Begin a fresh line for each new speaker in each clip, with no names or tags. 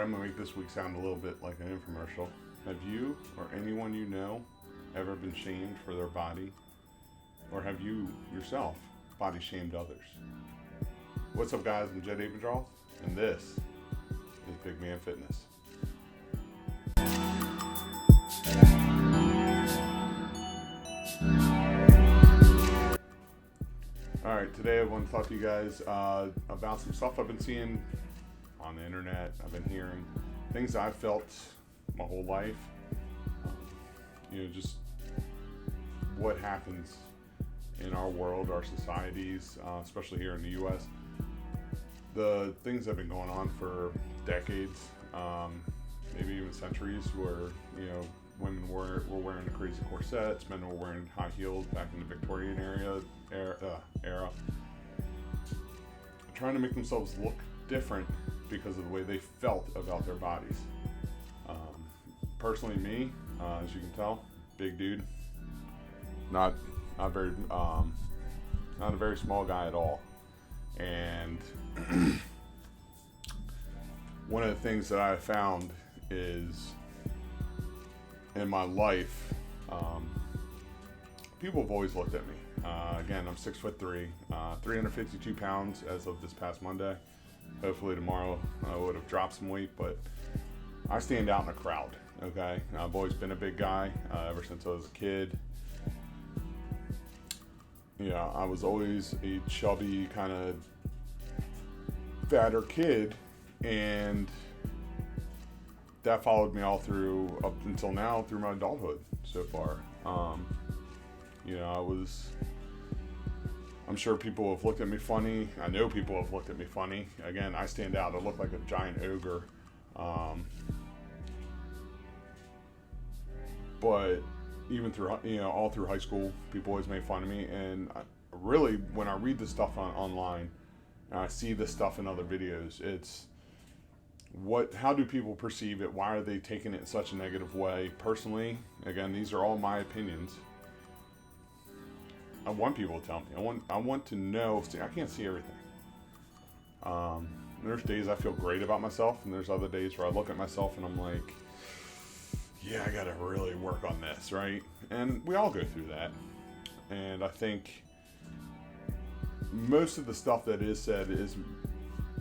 I'm going to make this week sound a little bit like an infomercial. Have you or anyone you know ever been shamed for their body? Or have you yourself body shamed others? What's up, guys? I'm Jed Abendraw, and this is Big Man Fitness. Alright, today I want to talk to you guys about some stuff I've been seeing on the internet. I've been hearing things I've felt my whole life. Just what happens in our world, our societies, especially here in the U.S. The things that have been going on for decades, maybe even centuries, where women were wearing the crazy corsets, men were wearing high heels back in the Victorian era, trying to make themselves look different because of the way they felt about their bodies. Personally, me, as you can tell, big dude, not a very small guy at all. And one of the things that I found is in my life, people have always looked at me. Again, I'm 6'3", 352 pounds as of this past Monday. Hopefully tomorrow I would have dropped some weight, but I stand out in a crowd. Okay, I've always been a big guy ever since I was a kid. I was always a chubby, kind of fatter kid, and that followed me all through up until now, through my adulthood so far. I'm sure people have looked at me funny. I know people have looked at me funny. Again, I stand out. I look like a giant ogre. But even through, all through high school, people always made fun of me. And really, when I read this stuff online, and I see this stuff in other videos, it's how do people perceive it? Why are they taking it in such a negative way? Personally, again, these are all my opinions. I want people to tell me. I want to know. See, I can't see everything. There's days I feel great about myself, and there's other days where I look at myself and I'm like, yeah, I gotta really work on this, right? And we all go through that. And I think most of the stuff that is said is,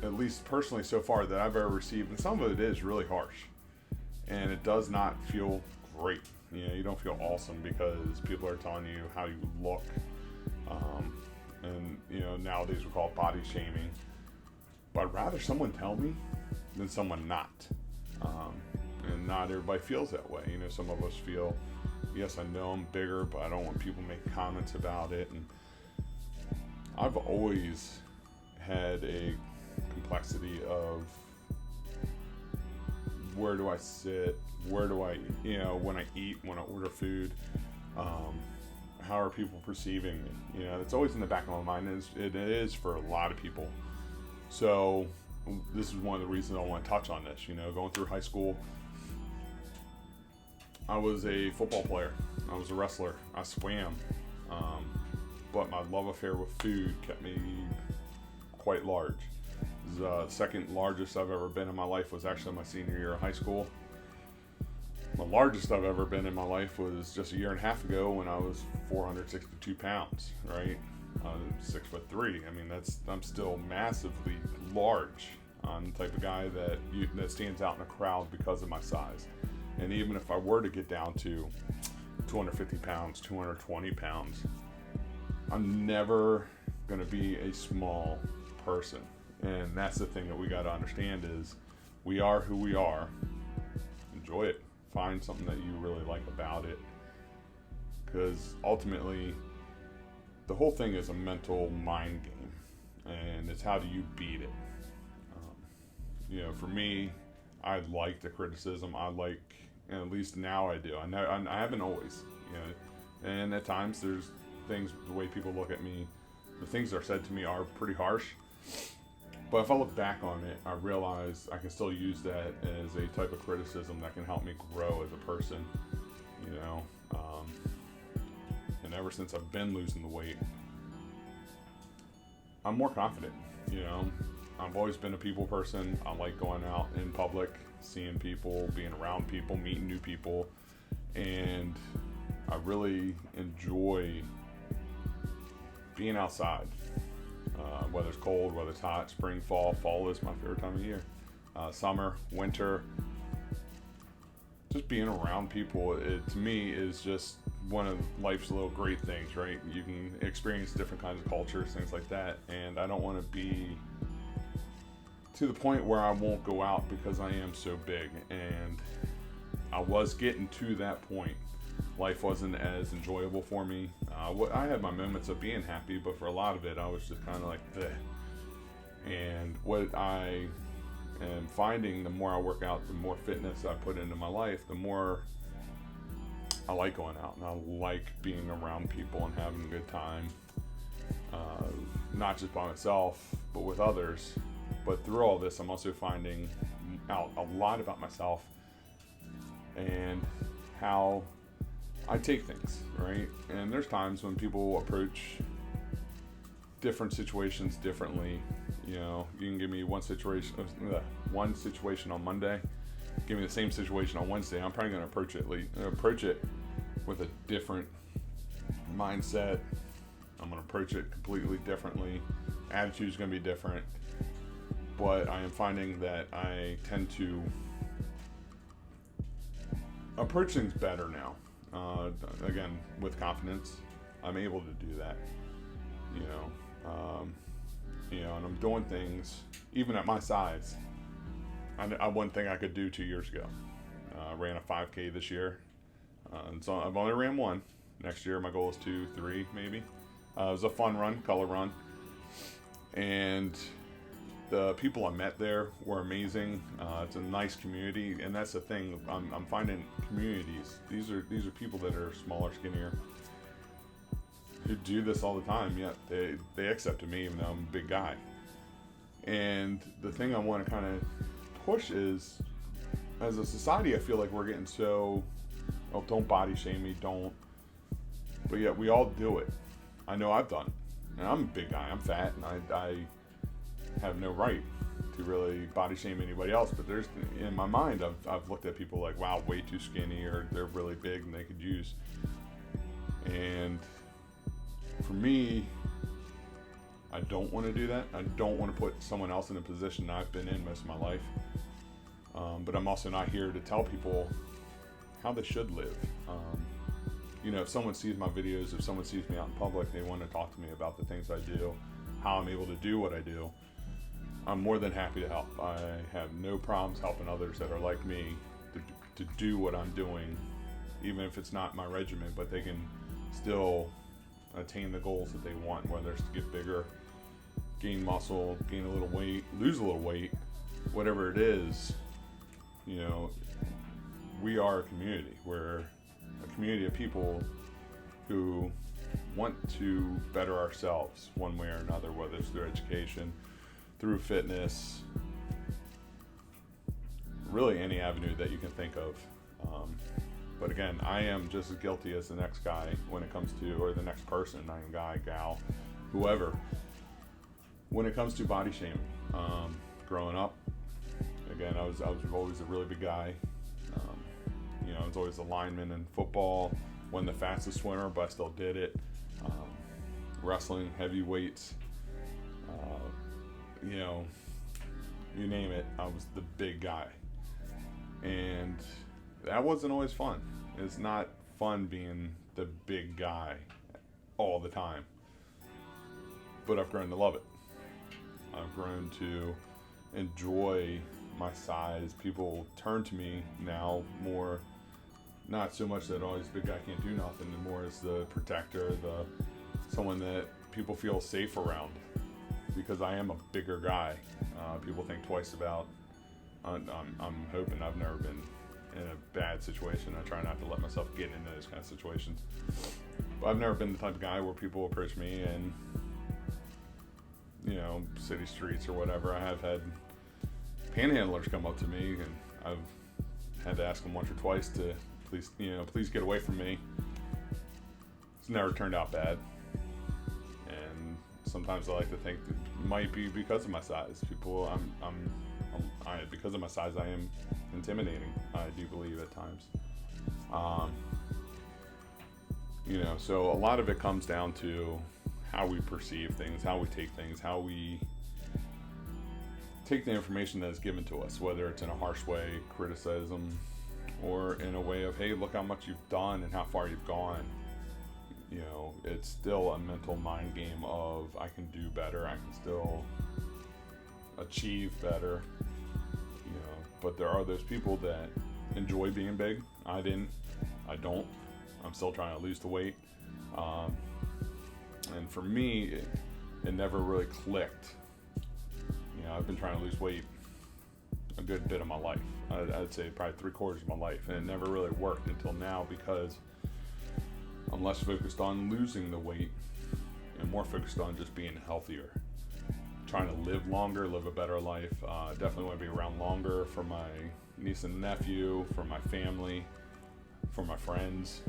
at least personally so far that I've ever received, and some of it is really harsh, and it does not feel great. You don't feel awesome because people are telling you how you look, and nowadays we call it body shaming. But I'd rather someone tell me than someone not, and not everybody feels that way. Some of us feel, yes, I know I'm bigger, but I don't want people making comments about it. And I've always had a complexity of where do I sit, where do I, when I eat, when I order food, how are people perceiving me? It's always in the back of my mind, and it is for a lot of people. So this is one of the reasons I want to touch on this. Going through high school, I was a football player, I was a wrestler, I swam, but my love affair with food kept me quite large. The second largest I've ever been in my life was actually my senior year of high school. The largest I've ever been in my life was just a year and a half ago when I was 462 pounds, right? 6'3". I mean, I'm still massively large. I'm the type of guy that stands out in a crowd because of my size. And even if I were to get down to 250 pounds, 220 pounds, I'm never going to be a small person. And that's the thing that we got to understand is we are who we are. Enjoy it. Find something that you really like about it. Because ultimately, the whole thing is a mental mind game. And it's how do you beat it. For me, I like the criticism. And at least now I do. I haven't always, and at times there's things, the way people look at me, the things that are said to me are pretty harsh. But if I look back on it, I realize I can still use that as a type of criticism that can help me grow as a person, and ever since I've been losing the weight, I'm more confident, I've always been a people person. I like going out in public, seeing people, being around people, meeting new people, and I really enjoy being outside. Whether it's cold, whether it's hot, spring, fall. Fall is my favorite time of year. Summer, winter, just being around people, it to me is just one of life's little great things, right? You can experience different kinds of cultures, things like that, and I don't want to be to the point where I won't go out because I am so big. And I was getting to that point. Life wasn't as enjoyable for me. I had my moments of being happy, but for a lot of it, I was just kind of like, bleh. And what I am finding, the more I work out, the more fitness I put into my life, the more I like going out, and I like being around people and having a good time, not just by myself, but with others. But through all this, I'm also finding out a lot about myself and how I take things, right? And there's times when people approach different situations differently. You know, you can give me one situation on Monday, give me the same situation on Wednesday. I'm probably going to approach it with a different mindset. I'm going to approach it completely differently. Attitude's going to be different. But I am finding that I tend to approach things better now. Again, with confidence, I'm able to do that. And I'm doing things even at my size. I one thing I could do 2 years ago. I ran a 5K this year, and so I've only ran one. Next year, my goal is 2, 3, maybe. It was a fun run, color run, and the people I met there were amazing. It's a nice community, and that's the thing. I'm finding communities. These are people that are smaller, skinnier, who do this all the time. Yet they accepted me, even though I'm a big guy. And the thing I want to kind of push is, as a society, I feel like we're getting so, oh, don't body shame me, don't. But yet we all do it. I know I've done it. And I'm a big guy. I'm fat, and I have no right to really body shame anybody else, but there's, in my mind, I've looked at people like, wow, way too skinny, or they're really big and they could use. And for me, I don't want to do that. I don't want to put someone else in a position I've been in most of my life. But I'm also not here to tell people how they should live. If someone sees my videos, if someone sees me out in public, they want to talk to me about the things I do, how I'm able to do what I do, I'm more than happy to help. I have no problems helping others that are like me to do what I'm doing, even if it's not my regimen, but they can still attain the goals that they want, whether it's to get bigger, gain muscle, gain a little weight, lose a little weight, whatever it is. We are a community. We're a community of people who want to better ourselves one way or another, whether it's through education, through fitness, really any avenue that you can think of. But again, I am just as guilty as the next guy when it comes to, or the next person, guy, gal, whoever, when it comes to body shaming. Growing up, again, I was always a really big guy. I was always a lineman in football, wasn't the fastest swimmer, but I still did it. Wrestling, heavy weights, you name it, I was the big guy. And that wasn't always fun. It's not fun being the big guy all the time. But I've grown to love it. I've grown to enjoy my size. People turn to me now more, not so much that, oh, this big guy can't do nothing, and more as the protector, someone that people feel safe around, because I am a bigger guy. People think twice about. I'm hoping I've never been in a bad situation. I try not to let myself get into those kind of situations. But I've never been the type of guy where people approach me and, city streets or whatever. I have had panhandlers come up to me, and I've had to ask them once or twice to please get away from me. It's never turned out bad. And sometimes I like to think it might be because of my size. Because of my size, I am intimidating. I do believe at times. So a lot of it comes down to how we perceive things, how we take things, how we take the information that is given to us, whether it's in a harsh way, criticism, or in a way of, hey, look how much you've done and how far you've gone. It's still a mental mind game of, I can do better, I can still achieve better, but there are those people that enjoy being big. I don't. I'm still trying to lose the weight. And for me, it never really clicked. I've been trying to lose weight a good bit of my life. I'd say probably 3/4 of my life, and it never really worked until now, because I'm less focused on losing the weight and more focused on just being healthier, trying to live longer, live a better life. Definitely want to be around longer for my niece and nephew, for my family, for my friends,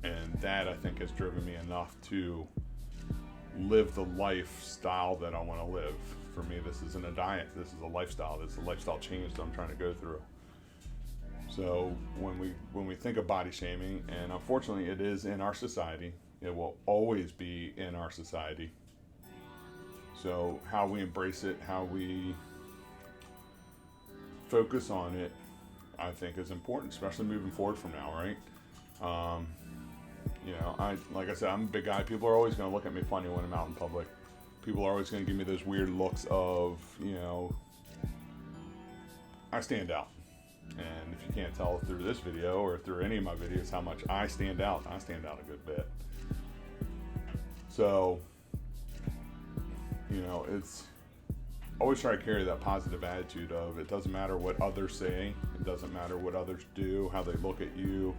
and that, I think, has driven me enough to live the lifestyle that I want to live. For me, this isn't a diet, this is a lifestyle. This is a lifestyle change that I'm trying to go through. So when we think of body shaming, and unfortunately it is in our society, it will always be in our society. So how we embrace it, how we focus on it, I think is important, especially moving forward from now, right? Like I said, I'm a big guy. People are always going to look at me funny when I'm out in public. People are always going to give me those weird looks of, I stand out. And if you can't tell through this video or through any of my videos how much I stand out a good bit. So, it's always try to carry that positive attitude of, it doesn't matter what others say, it doesn't matter what others do, how they look at you.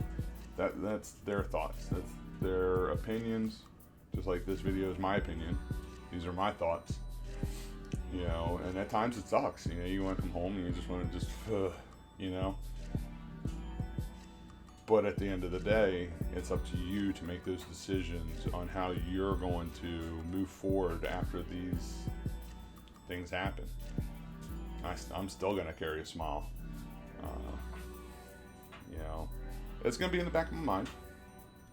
That's their thoughts, that's their opinions. Just like this video is my opinion, these are my thoughts. And at times it sucks. You want to come home and you just want to but at the end of the day, it's up to you to make those decisions on how you're going to move forward after these things happen. I'm still going to carry a smile. It's going to be in the back of my mind.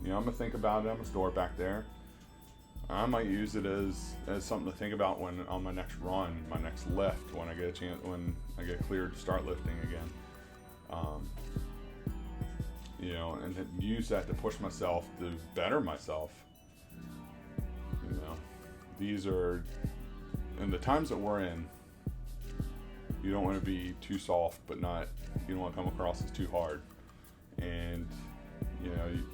I'm going to think about it. I'm going to store it back there. I might use it as something to think about when on my next run, my next lift, when I get a chance, when I get cleared to start lifting again. And to use that to push myself, to better myself. These are, in the times that we're in, you don't want to be too soft, but you don't want to come across as too hard. And,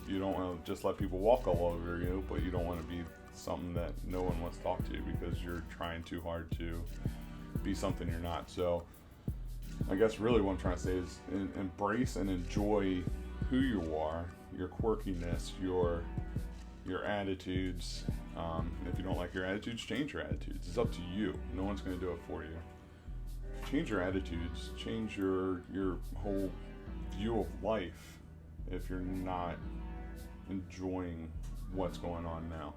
you don't want to just let people walk all over you, but you don't want to be something that no one wants to talk to because you're trying too hard to be something you're not. So I guess really what I'm trying to say is embrace and enjoy who you are, your quirkiness, your attitudes. If you don't like your attitudes, change your attitudes. It's up to you. No one's going to do it for you. Change your attitudes. Change your whole view of life if you're not enjoying what's going on now,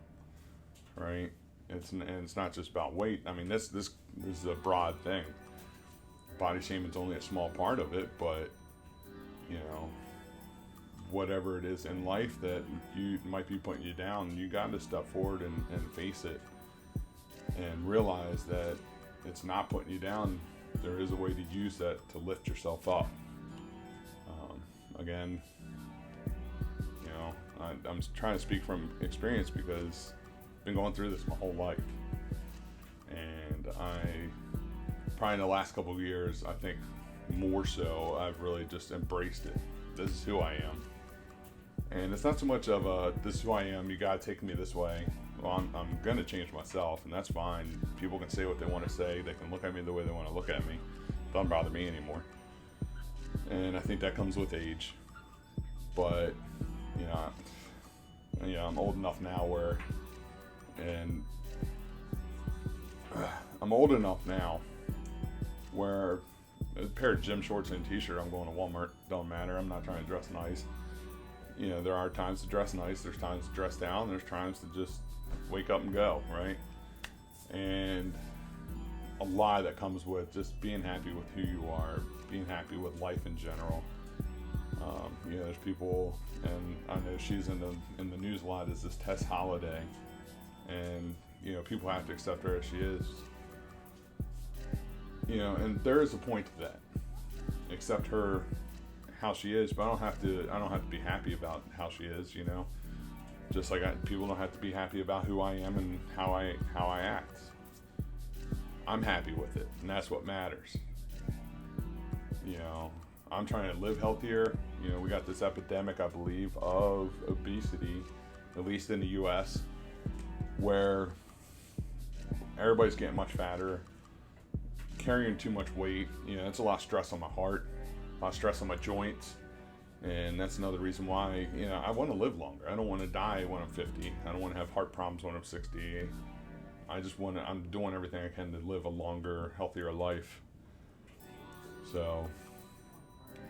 right? It's not just about weight. I mean, this is a broad thing. Body shaming is only a small part of it, but whatever it is in life that you might be putting you down, you got to step forward and face it and realize that it's not putting you down. There is a way to use that to lift yourself up. Again, I'm trying to speak from experience because I've been going through this my whole life, and probably in the last couple of years, I think more so, I've really just embraced it. This is who I am. And it's not so much of this is who I am, you gotta take me this way. Well, I'm gonna change myself, and that's fine. People can say what they want to say, they can look at me the way they want to look at me. It doesn't bother me anymore. And I think that comes with age. But, I'm old enough now where a pair of gym shorts and a t-shirt, I'm going to Walmart, don't matter. I'm not trying to dress nice. There are times to dress nice, there's times to dress down, there's times to just wake up and go, right? And a lot that comes with just being happy with who you are, being happy with life in general. There's people, and I know she's in the news a lot, is this Tess Holiday, and people have to accept her as she is. And there is a point to that. Accept her how she is, but I don't have to be happy about how she is. Just like people don't have to be happy about who I am and how I act. I'm happy with it, and that's what matters. I'm trying to live healthier. We got this epidemic, I believe, of obesity, at least in the U.S., where everybody's getting much fatter, carrying too much weight. It's a lot of stress on my heart, a lot of stress on my joints, and that's another reason why I want to live longer. I don't want to die when I'm 50. I don't want to have heart problems when I'm 60. I'm doing everything I can to live a longer, healthier life. So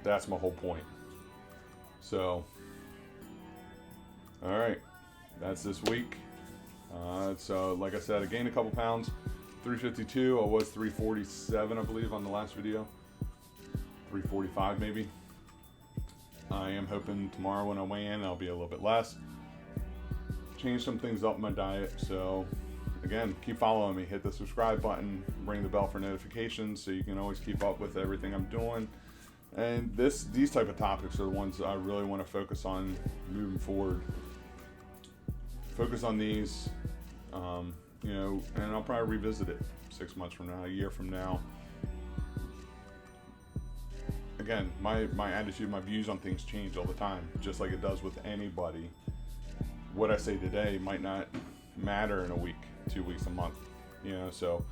that's my whole point. So, all right, that's this week. So like I said, I gained a couple pounds, 352. I was 347, I believe, on the last video. 345 maybe. I am hoping tomorrow when I weigh in, I'll be a little bit less. Change some things up in my diet. So again, keep following me. Hit the subscribe button, ring the bell for notifications so you can always keep up with everything I'm doing. And these type of topics are the ones I really want to focus on moving forward. Focus on these, and I'll probably revisit it 6 months from now, a year from now. Again, my attitude, my views on things change all the time, just like it does with anybody. What I say today might not matter in a week, 2 weeks, a month. So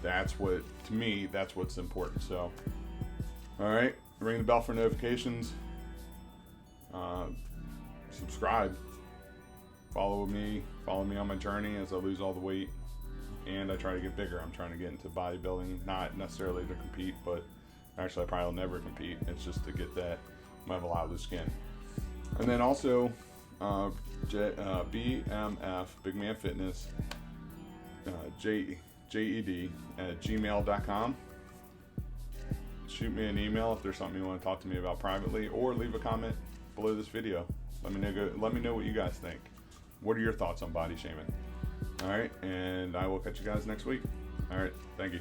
that's what's important. So, all right, ring the bell for notifications. Subscribe. Follow me on my journey as I lose all the weight and I try to get bigger. I'm trying to get into bodybuilding, not necessarily to compete, but actually I probably will never compete. It's just to get that level out of the skin. And then also BMF, Big Man Fitness, JED at gmail.com. Shoot me an email if there's something you want to talk to me about privately, or leave a comment below this video. Let me know what you guys think. What are your thoughts on body shaming? All right, and I will catch you guys next week. All right, thank you.